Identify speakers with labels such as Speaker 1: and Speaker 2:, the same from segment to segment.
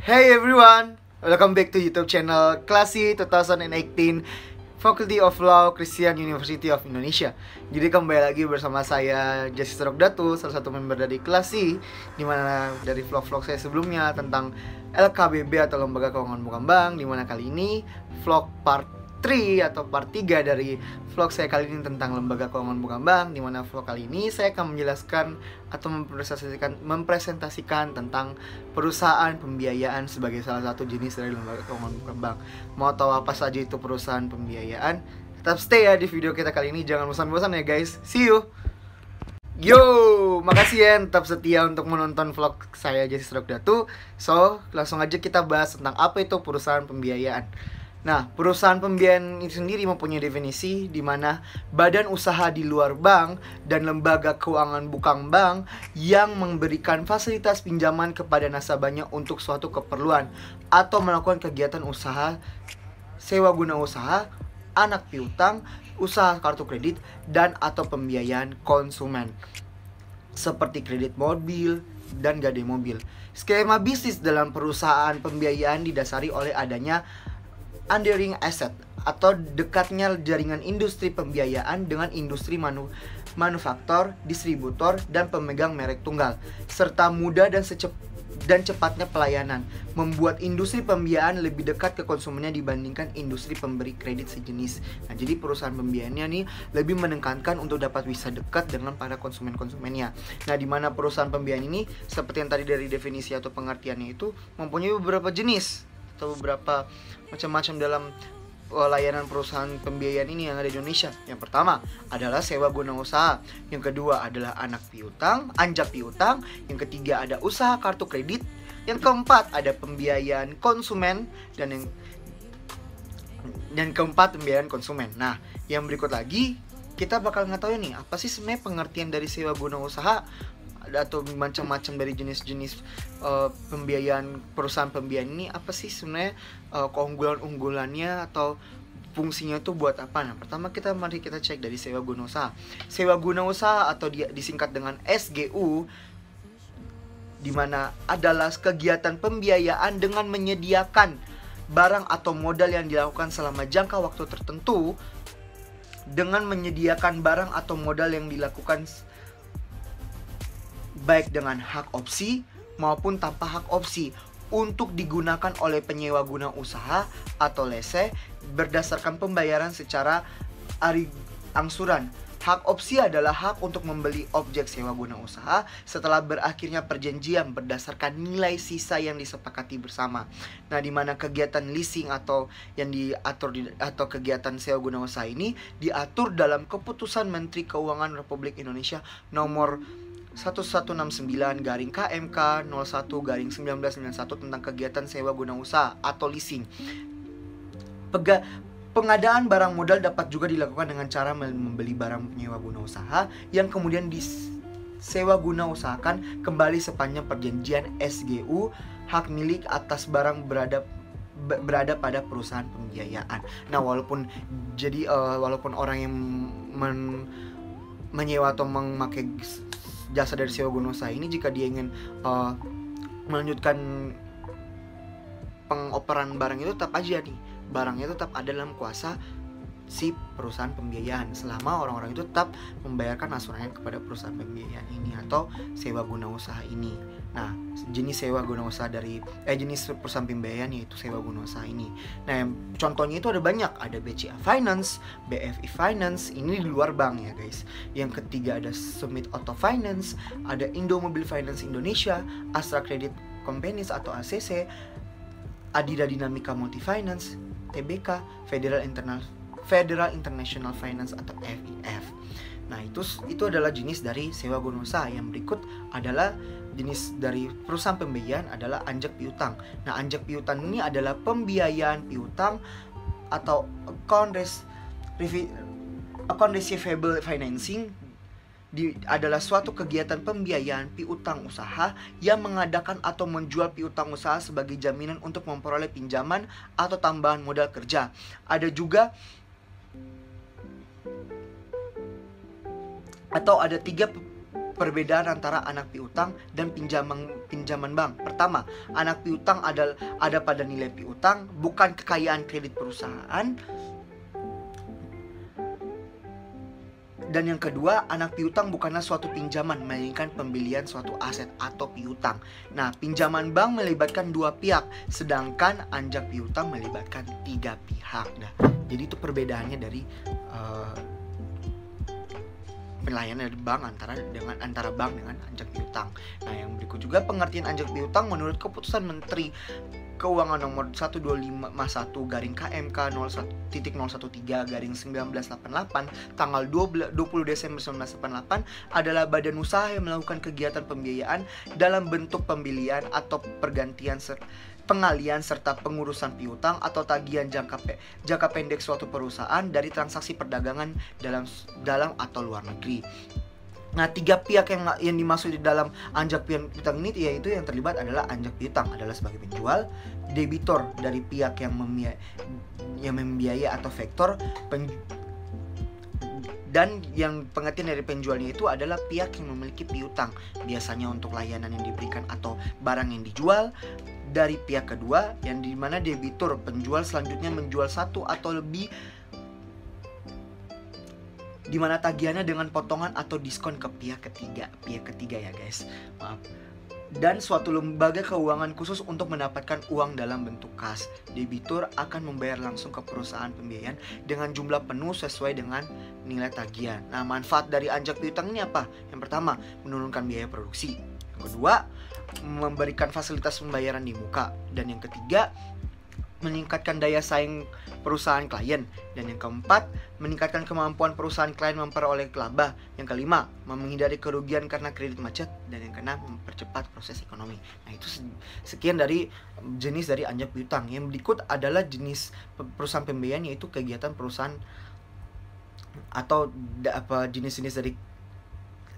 Speaker 1: Hey everyone, welcome back to YouTube channel Klasi 2018 Faculty of Law Christian University of Indonesia. Jadi kembali lagi bersama saya Justice Rokdatu, salah satu member dari Klasi. Dimana dari vlog-vlog saya sebelumnya tentang LKBB atau Lembaga Keuangan Bukan Bank, dimana kali ini vlog part 3 atau part 3 dari vlog saya kali ini tentang Lembaga Keuangan Bukan Bank. Dimana vlog kali ini saya akan menjelaskan atau mempresentasikan tentang perusahaan pembiayaan sebagai salah satu jenis dari Lembaga Keuangan Bukan Bank. Mau tahu apa saja itu perusahaan pembiayaan? Tetap stay ya di video kita kali ini, jangan bosan-bosan ya guys. See you. Yo, makasih ya tetap setia untuk menonton vlog saya Justice Rokdatu. So, langsung aja kita bahas tentang apa itu perusahaan pembiayaan. Nah, perusahaan pembiayaan ini sendiri mempunyai definisi di mana badan usaha di luar bank dan lembaga keuangan bukan bank yang memberikan fasilitas pinjaman kepada nasabahnya untuk suatu keperluan atau melakukan kegiatan usaha, sewa guna usaha, anak piutang, usaha kartu kredit, dan atau pembiayaan konsumen seperti kredit mobil dan gadai mobil. Skema bisnis dalam perusahaan pembiayaan didasari oleh adanya underlying asset atau dekatnya jaringan industri pembiayaan dengan industri manufaktur, distributor, dan pemegang merek tunggal, serta mudah dan cepatnya pelayanan, membuat industri pembiayaan lebih dekat ke konsumennya dibandingkan industri pemberi kredit sejenis. Nah, jadi perusahaan pembiayaannya nih lebih menekankan untuk dapat bisa dekat dengan para konsumen-konsumennya. Nah, di mana perusahaan pembiayaan ini seperti yang tadi dari definisi atau pengertiannya itu mempunyai beberapa jenis atau beberapa macam-macam dalam layanan perusahaan pembiayaan ini yang ada di Indonesia. Yang pertama adalah sewa guna usaha, yang kedua adalah anjak piutang, yang ketiga ada usaha kartu kredit, yang keempat ada pembiayaan konsumen, dan keempat pembiayaan konsumen. Nah, yang berikut lagi kita bakal ngetahui nih apa sih sebenarnya pengertian dari sewa guna usaha atau macam-macam dari jenis-jenis pembiayaan perusahaan pembiayaan ini. Apa sih sebenarnya keunggulan-unggulannya atau fungsinya tuh buat apa? Nah, pertama mari kita cek dari sewa guna usaha. Sewa guna usaha atau disingkat dengan SGU, dimana adalah kegiatan pembiayaan dengan menyediakan barang atau modal yang dilakukan selama jangka waktu tertentu. Dengan menyediakan barang atau modal yang dilakukan baik dengan hak opsi maupun tanpa hak opsi untuk digunakan oleh penyewa guna usaha atau lese berdasarkan pembayaran secara angsuran. Hak opsi adalah hak untuk membeli objek sewa guna usaha setelah berakhirnya perjanjian berdasarkan nilai sisa yang disepakati bersama. Nah, di mana kegiatan leasing atau yang diatur atau kegiatan sewa guna usaha ini diatur dalam Keputusan Menteri Keuangan Republik Indonesia nomor 1169/KMK 01/1991 tentang kegiatan sewa guna usaha atau leasing. Pengadaan barang modal dapat juga dilakukan dengan cara membeli barang penyewa guna usaha yang kemudian disewa guna usahakan kembali sepanjang perjanjian SGU. Hak milik atas barang berada pada perusahaan pembiayaan. Nah, walaupun orang yang menyewa atau memakai jasa dari sewa guna usaha ini, jika dia ingin melanjutkan pengoperan barang itu, tetap aja nih barangnya tetap ada dalam kuasa si perusahaan pembiayaan selama orang-orang itu tetap membayarkan asuransi kepada perusahaan pembiayaan ini atau sewa guna usaha ini. Nah, jenis sewa guna usaha dari jenis perusahaan pembiayaan yaitu sewa guna usaha ini. Nah, contohnya itu ada banyak, ada BCA Finance, BFI Finance, ini di luar bank ya guys. Yang ketiga ada Summit Auto Finance, ada Indo Mobil Finance Indonesia, Astra Credit Companies atau ACC, Adira Dinamika Multi Finance, TBK, Federal International Finance atau FIF. Nah, itu adalah jenis dari sewa guna usaha. Yang berikut adalah jenis dari perusahaan pembiayaan adalah anjak piutang. Nah, anjak piutang ini adalah pembiayaan piutang atau account receivable financing adalah suatu kegiatan pembiayaan piutang usaha yang mengadakan atau menjual piutang usaha sebagai jaminan untuk memperoleh pinjaman atau tambahan modal kerja. Ada juga ada tiga perbedaan antara anak piutang dan pinjaman bank. Pertama, anak piutang ada pada nilai piutang, bukan kekayaan kredit perusahaan. Dan yang kedua, anak piutang bukanlah suatu pinjaman, melainkan pembelian suatu aset atau piutang. Nah, pinjaman bank melibatkan 2 pihak, sedangkan anjak piutang melibatkan 3 pihak. Nah, jadi itu perbedaannya dari pelayanan bank antara bank dengan anjak piutang. Nah, yang berikut juga pengertian anjak piutang menurut keputusan Menteri Keuangan nomor 125/1/KMK 0.013/1988 tanggal 20 Desember 1988 adalah badan usaha yang melakukan kegiatan pembiayaan dalam bentuk pembelian atau pergantian pengalian serta pengurusan piutang atau tagihan jangka pendek suatu perusahaan dari transaksi perdagangan dalam atau luar negeri. Nah, 3 pihak yang dimaksud di dalam anjak piutang ini yaitu yang terlibat adalah anjak piutang adalah sebagai penjual, debitur dari pihak yang membiayai atau faktor, dan yang pengertian dari penjualnya itu adalah pihak yang memiliki piutang, biasanya untuk layanan yang diberikan atau barang yang dijual dari pihak kedua, yang dimana debitur penjual selanjutnya menjual satu atau lebih, dimana tagihannya dengan potongan atau diskon ke pihak ketiga ya guys, maaf. Dan suatu lembaga keuangan khusus untuk mendapatkan uang dalam bentuk kas. Debitur akan membayar langsung ke perusahaan pembiayaan dengan jumlah penuh sesuai dengan nilai tagihan. Nah, manfaat dari anjak piutang ini apa? Yang pertama, menurunkan biaya produksi. Yang kedua, memberikan fasilitas pembayaran di muka. Dan yang ketiga, meningkatkan daya saing perusahaan klien. Dan yang keempat, meningkatkan kemampuan perusahaan klien memperoleh laba. Yang kelima, menghindari kerugian karena kredit macet. Dan yang keenam, mempercepat proses ekonomi. Nah, itu sekian dari jenis dari anjak piutang. Yang berikut adalah jenis perusahaan pembiayaan, yaitu kegiatan perusahaan atau jenis-jenis dari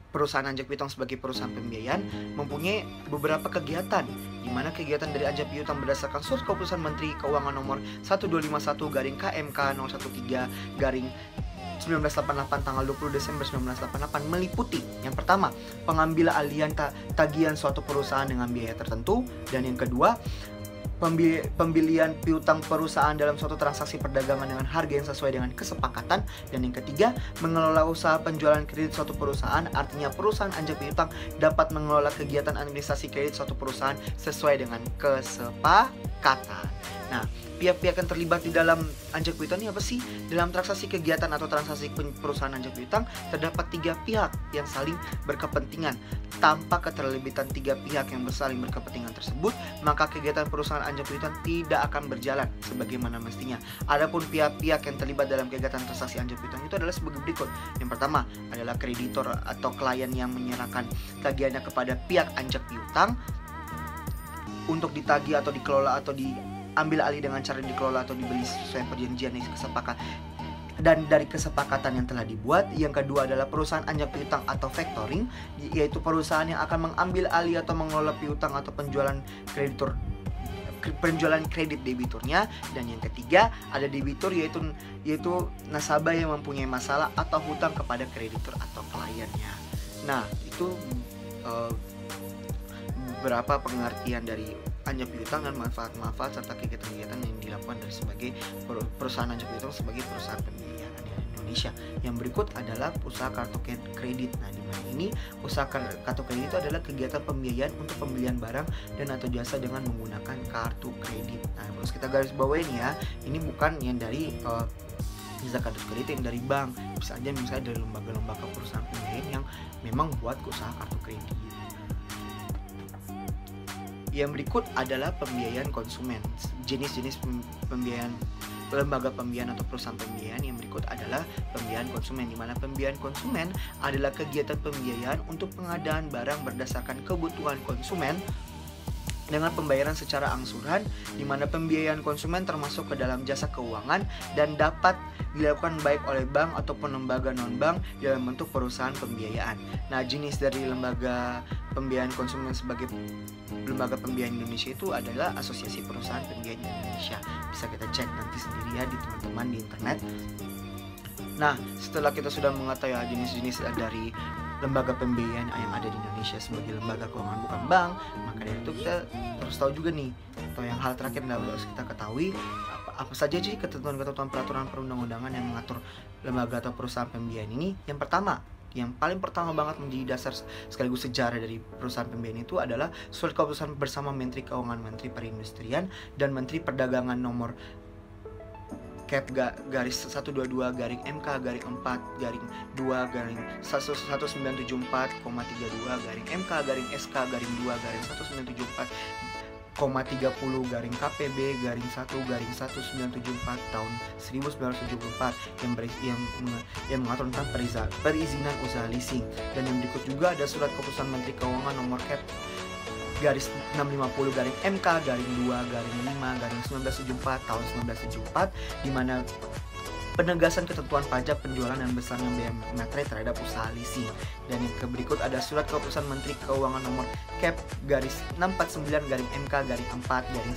Speaker 1: perusahaan anjak piutang sebagai perusahaan pembiayaan mempunyai beberapa kegiatan, di mana kegiatan dari anjak piutang berdasarkan surat keputusan Menteri Keuangan nomor 1251/KMK 013/1988 tanggal 20 Desember 1988 meliputi yang pertama, pengambil alihan tagihan suatu perusahaan dengan biaya tertentu, dan yang kedua, pembelian piutang perusahaan dalam suatu transaksi perdagangan dengan harga yang sesuai dengan kesepakatan, dan yang ketiga, mengelola usaha penjualan kredit suatu perusahaan. Artinya perusahaan anjak piutang dapat mengelola kegiatan administrasi kredit suatu perusahaan sesuai dengan kesepakatan. Nah, pihak-pihak yang terlibat di dalam anjak piutang ini apa sih? Dalam transaksi kegiatan atau transaksi perusahaan anjak piutang terdapat 3 pihak yang saling berkepentingan. Tanpa keterlibatan 3 pihak yang saling berkepentingan tersebut, maka kegiatan perusahaan anjak piutang tidak akan berjalan sebagaimana mestinya. Adapun pihak-pihak yang terlibat dalam kegiatan transaksi anjak piutang itu adalah sebagai berikut. Yang pertama adalah kreditor atau klien yang menyerahkan tagihannya kepada pihak anjak piutang untuk ditagih atau dikelola atau diambil alih dengan cara dikelola atau dibeli sesuai perjanjian yang kesepakatan dan dari kesepakatan yang telah dibuat. Yang kedua adalah perusahaan anjak piutang atau factoring, yaitu perusahaan yang akan mengambil alih atau mengelola piutang atau penjualan kredit debiturnya. Dan yang ketiga ada debitur, yaitu nasabah yang mempunyai masalah atau hutang kepada kreditur atau kliennya. Nah, itu beberapa pengertian dari anjak piutang dan manfaat-manfaat serta kegiatan-kegiatan yang dilakukan dari sebagai perusahaan anjak piutang sebagai perusahaan pembiayaan di Indonesia. Yang berikut adalah usaha kartu kredit. Nah, di mana ini usaha kartu kredit itu adalah kegiatan pembiayaan untuk pembelian barang dan atau jasa dengan menggunakan kartu kredit. Nah, harus kita garis bawain ya, ini bukan yang dari bisa kartu kredit yang dari bank, bisa aja misalnya dari lembaga-lembaga perusahaan pembiayaan yang memang buat usaha kartu kredit. Yang berikut adalah pembiayaan konsumen. Jenis-jenis pembiayaan lembaga pembiayaan atau perusahaan pembiayaan yang berikut adalah pembiayaan konsumen, di mana pembiayaan konsumen adalah kegiatan pembiayaan untuk pengadaan barang berdasarkan kebutuhan konsumen dengan pembayaran secara angsuran, di mana pembiayaan konsumen termasuk ke dalam jasa keuangan dan dapat dilakukan baik oleh bank ataupun lembaga non-bank dalam bentuk perusahaan pembiayaan. Nah, jenis dari lembaga pembiayaan konsumen sebagai lembaga pembiayaan Indonesia itu adalah Asosiasi Perusahaan Pembiayaan Indonesia. Bisa kita cek nanti sendiri ya di teman-teman di internet. Nah, setelah kita sudah mengetahui jenis-jenis dari lembaga pembiayaan yang ada di Indonesia sebagai lembaga keuangan bukan bank. Maka dari itu kita terus tahu juga nih, atau yang hal terakhir yang harus kita ketahui, apa saja sih ketentuan-ketentuan peraturan perundang-undangan yang mengatur lembaga atau perusahaan pembiayaan ini. Yang paling pertama banget menjadi dasar sekaligus sejarah dari perusahaan pembiayaan itu adalah surat keputusan bersama Menteri Keuangan, Menteri Perindustrian, dan Menteri Perdagangan nomor Cap garis 122 garing MK garing 4 garing 2 garing 1974,32 garing MK garing SK garing 2 garing 1974,30 garing KPB garing 1 garing 1974 tahun 1974 yang mengatur tentang perizinan usaha leasing. Dan yang berikut juga ada surat keputusan Menteri Keuangan nomor Cap garis 650 garing MK garing 2 garing 5 garing 1974 tahun 1974, di mana penegasan ketentuan pajak penjualan dan besarnya biaya materai terhadap usaha leasing. Dan yang berikut ada surat keputusan Menteri Keuangan nomor Cap garis 649 garing MK garing 4 garing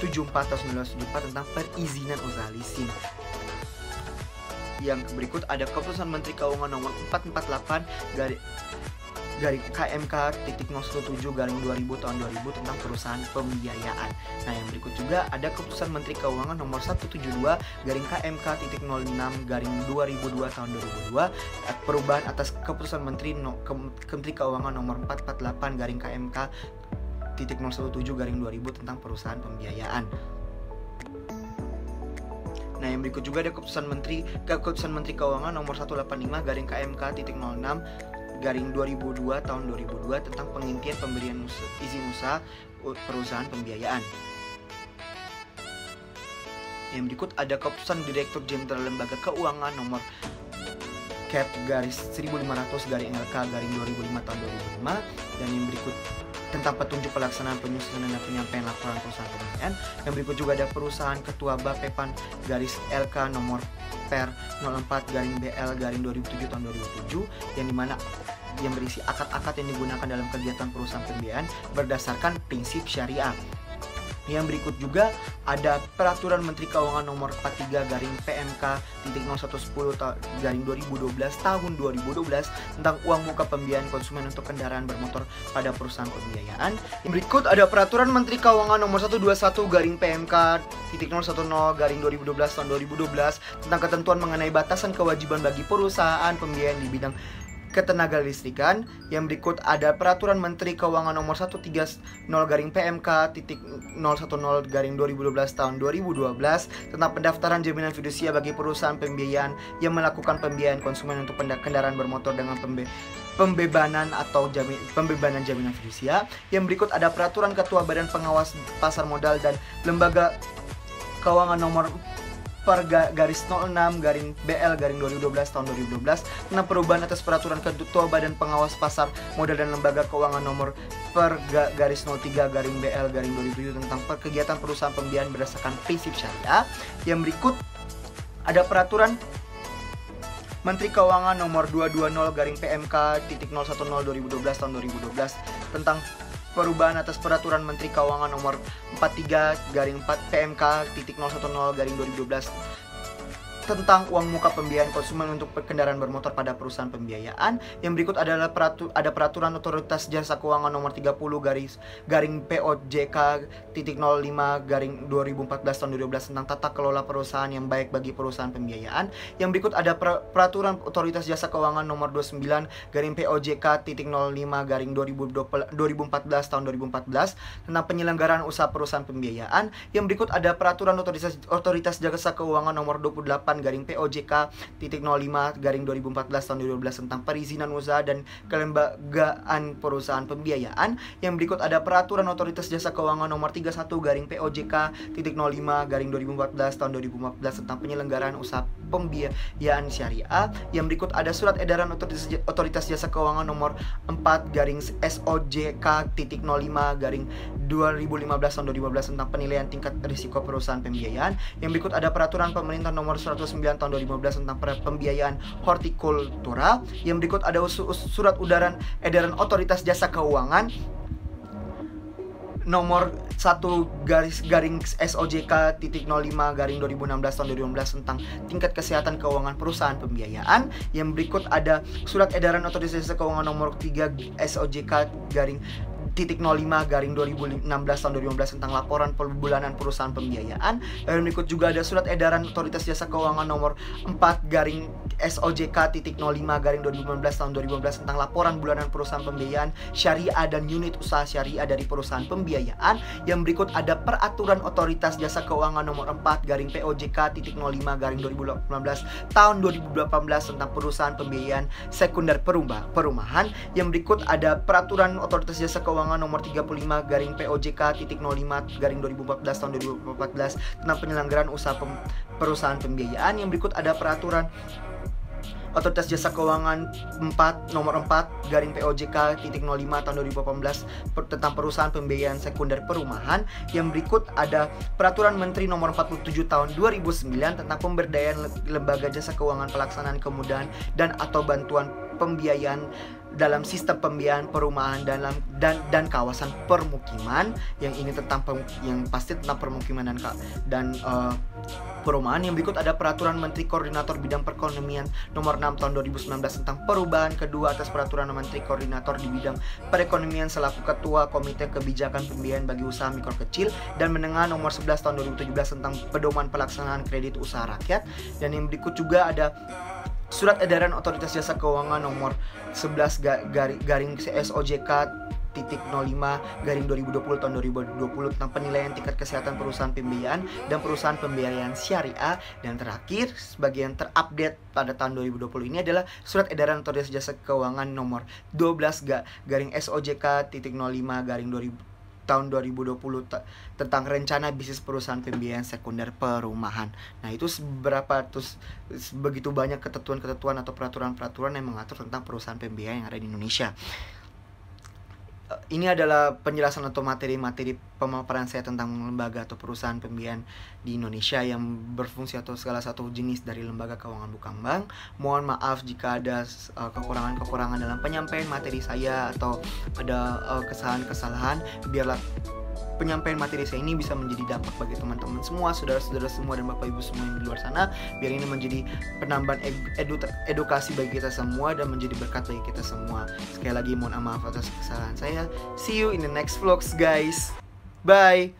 Speaker 1: 1974 tahun 1974 tentang perizinan usaha leasing. Yang berikut ada keputusan Menteri Keuangan nomor 448 garing KMK.017 garing 2000 tahun 2000 tentang perusahaan pembiayaan. Nah, yang berikut juga ada keputusan Menteri Keuangan nomor 172 garing KMK.06 garing 2002 tahun 2002, perubahan atas keputusan Menteri Keuangan nomor 448 garing KMK.017 garing 2000 tentang perusahaan pembiayaan. Nah, yang berikut juga ada keputusan Menteri Keuangan nomor 185 garing KMK.06 garing 2002 tahun 2002 tentang penghentian pemberian izin usaha perusahaan pembiayaan. Yang berikut ada keputusan Direktur Jenderal Lembaga Keuangan nomor Cap garis 1500 garing LK garing 2005 tahun 2005. Dan yang berikut tentang petunjuk pelaksanaan penyusunan dan penyampaian laporan perusahaan pembiayaan. Yang berikut juga ada perusahaan Ketua Bapepan garis LK nomor Per 04 garing BL garing 2007 tahun 2007, yang berisi akad-akad yang digunakan dalam kegiatan perusahaan pembiayaan berdasarkan prinsip syariah. Yang berikut juga ada Peraturan Menteri Keuangan nomor 43 garing PMK.0110 garing 2012 tahun 2012 tentang uang muka pembiayaan konsumen untuk kendaraan bermotor pada perusahaan pembiayaan. Yang berikut ada Peraturan Menteri Keuangan nomor 121 garing PMK.010 garing 2012 tahun 2012 tentang ketentuan mengenai batasan kewajiban bagi perusahaan pembiayaan di bidang ketenaga listrikan. Yang berikut ada Peraturan Menteri Keuangan nomor 130 garing PMK.010 garing 2012 tahun 2012 tentang pendaftaran jaminan fidusia bagi perusahaan pembiayaan yang melakukan pembiayaan konsumen untuk kendaraan bermotor dengan pembebanan jaminan fidusia. Yang berikut ada Peraturan Ketua Badan Pengawas Pasar Modal dan Lembaga Keuangan nomor garis 06 garing BL garing 2012 tahun 2012 tentang perubahan atas Peraturan Ketua Badan Pengawas Pasar Modal dan Lembaga Keuangan nomor garis 03 garing BL garing 2007 tentang kegiatan perusahaan pembiayaan berdasarkan prinsip syariah. Yang berikut ada Peraturan Menteri Keuangan nomor 220 garing PMK.010 2012 tahun 2012 tentang perubahan atas Peraturan Menteri Keuangan nomor 43 garing PMK.010 garing 2012 tentang uang muka pembiayaan konsumen untuk kendaraan bermotor pada perusahaan pembiayaan. Yang berikut adalah ada Peraturan Otoritas Jasa Keuangan nomor 30 garing POJK.05 garing 2014 tahun 2012 tentang tata kelola perusahaan yang baik bagi perusahaan pembiayaan. Yang berikut ada Peraturan Otoritas Jasa Keuangan nomor 29 garing POJK.05 garing 2014 tahun 2014 tentang penyelenggaraan usaha perusahaan pembiayaan. Yang berikut ada Peraturan Otoritas Jasa Keuangan nomor 28 garing POJK.05 garing 2014 tahun 2012 tentang perizinan usaha dan kelembagaan perusahaan pembiayaan. Yang berikut ada Peraturan Otoritas Jasa Keuangan nomor 31 garing POJK.05 garing 2014 tahun 2014 tentang penyelenggaraan usaha pembiayaan syariah. Yang berikut ada Surat Edaran Otoritas Jasa Keuangan nomor 4 garing SOJK.05 garing 2015 tahun 2015 tentang penilaian tingkat risiko perusahaan pembiayaan. Yang berikut ada Peraturan Pemerintah nomor 109 tahun 2015 tentang pembiayaan hortikultura. Yang berikut ada Surat Edaran Otoritas Jasa Keuangan nomor 1/SOJK.05/2016 tahun 2015 tentang tingkat kesehatan keuangan perusahaan pembiayaan. Yang berikut ada surat edaran otoritas jasa keuangan nomor 3 SOJK.05/2016 tahun 2015 tentang laporan perbulanan perusahaan pembiayaan. Yang berikut juga ada surat edaran otoritas jasa keuangan nomor 4/SOJK.05/2015 tahun 2015 tentang laporan bulanan perusahaan pembiayaan syariah dan unit usaha syariah dari perusahaan pembiayaan. Yang berikut ada peraturan otoritas jasa keuangan nomor 4/POJK.05/2018 tahun 2018 tentang perusahaan pembiayaan sekunder perumahan. Yang berikut ada peraturan otoritas jasa keuangan nomor 35/POJK.05/2014 tahun 2014 tentang penyelenggaraan usaha perusahaan pembiayaan. Yang berikut ada peraturan otoritas jasa keuangan nomor 4/POJK.05 tahun 2018 tentang perusahaan pembiayaan sekunder perumahan. Yang berikut ada peraturan Menteri nomor 47 tahun 2009 tentang pemberdayaan lembaga jasa keuangan pelaksanaan kemudahan dan atau bantuan pembiayaan dalam sistem pembiayaan perumahan dan kawasan permukiman. Yang ini yang pasti tentang permukiman dan perumahan. Yang berikut ada peraturan Menteri Koordinator Bidang Perekonomian nomor 6 tahun 2019 tentang perubahan kedua atas peraturan Menteri Koordinator di bidang perekonomian selaku Ketua Komite Kebijakan Pembiayaan bagi Usaha Mikro Kecil dan Menengah nomor 11 tahun 2017 tentang pedoman pelaksanaan kredit usaha rakyat. Dan yang berikut juga ada surat edaran otoritas jasa keuangan nomor 11/SOJK.05/2020 tahun 2020 tentang penilaian tingkat kesehatan perusahaan pembiayaan dan perusahaan pembiayaan syariah. Dan terakhir, sebagian terupdate pada tahun 2020 ini adalah surat edaran otoritas jasa keuangan nomor 12/SOJK.05/2020 tahun 2020 tentang rencana bisnis perusahaan pembiayaan sekunder perumahan. Nah, itu begitu banyak ketentuan-ketentuan atau peraturan-peraturan yang mengatur tentang perusahaan pembiayaan yang ada di Indonesia. Ini adalah penjelasan atau materi-materi pemaparan saya tentang lembaga atau perusahaan pembiayaan di Indonesia yang berfungsi atau salah satu jenis dari lembaga keuangan bukan bank. Mohon maaf jika ada kekurangan-kekurangan dalam penyampaian materi saya atau ada kesalahan-kesalahan. Biarlah penyampaian materi saya ini bisa menjadi dampak bagi teman-teman semua, saudara-saudara semua, dan bapak ibu semua yang di luar sana. Biar ini menjadi penambahan edukasi bagi kita semua dan menjadi berkat bagi kita semua. Sekali lagi mohon maaf atas kesalahan saya. See you in the next vlogs guys. Bye.